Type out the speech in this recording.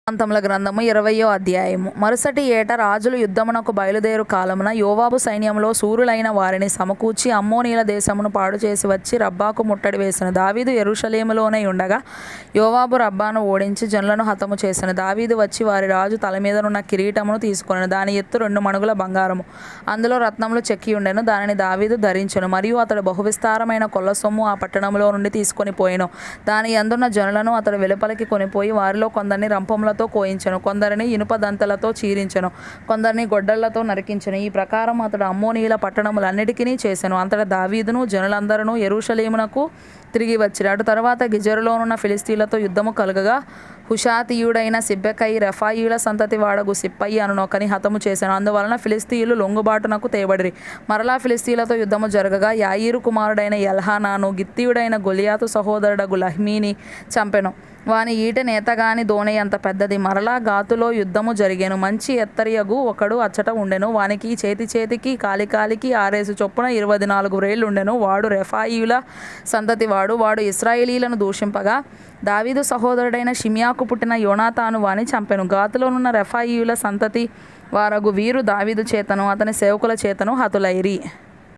వృత్తాంతముల గ్రంథము 20వ అధ్యాయము. మరుసటి ఏట రాజులు యుద్ధమునకు బయలుదేరు కాలమున యోవాబు సైన్యంలో శూరులైన వారిని సమకూర్చి అమ్మోనీయుల దేశమును పాడు చేసి వచ్చి రబ్బాకు ముట్టడి వేసెను. దావీదు యెరూషలేములోనే ఉండగా యోవాబు రబ్బాను ఓడించి జనులను హతము చేసెను. దావీదు వచ్చి వారి రాజు తల మీదనున్న కిరీటమును తీసుకొనెను. దాని ఎత్తు 2 మణుగుల బంగారము, అందులో రత్నములు చెక్కి ఉండెను. దానిని దావీదు ధరించెను. మరియు అతడు బహువిస్తారమైన కొల్ల సొమ్ము ఆ పట్టణములో నుండి తీసుకొని పోయెను. దాని యందున్న జనులను అతడు వెలుపలికి కొనిపోయి వారిలో కొందరిని రంపములతో కోయించెను, కొందరిని ఇనుప దంతలతో చీరించెను, కొందరిని గొడ్డళ్లతో నరికించెను. ఈ ప్రకారం అతడు అమ్మోనీయుల పట్టణములన్నిటికినీ చేసెను. అంతటా దావీదును జనులందరూ యెరూషలేమునకు తిరిగి వచ్చిరి. అటు తరువాత గిజరులోనున్న ఫిలిష్తీయులతో యుద్ధము కలుగగా హుషాతీయుడైన సిబ్బెకై రెఫాయీయుల సంతతి వాడగు సిప్పయి అనునొకని హతము చేసెను. అందువలన ఫిలిష్తీయులు లొంగుబాటునకు తేబడిరి. మరలా ఫిలిష్తీయులతో యుద్ధము జరగగా యాయీరు కుమారుడైన ఎల్హానాను గిత్తీయుడైన గొలియాతు సహోదరుడగు లహ్మీని చంపెను. వాని ఈటె నేతగాని దోణి అంత పెద్దది. మరలా గాతులో యుద్ధము జరిగెను. మంచి ఎత్తరియగు ఒకడు అచ్చట ఉండెను. వానికి చేతికి కాలికి 6 చొప్పున 24 వ్రేళ్లుండెను. వాడు రెఫాయీయుల సంతతి వాడు. వాడు ఇశ్రాయేలీయులను దూషింపగా దావీదు సహోదరుడైన షిమియాకు పుట్టిన యోనాతాను వాని చంపెను. గాతులోనున్న రెఫాయీయుల సంతతి వారగు వీరు దావీదు చేతను అతని సేవకుల చేతను హతులైరి.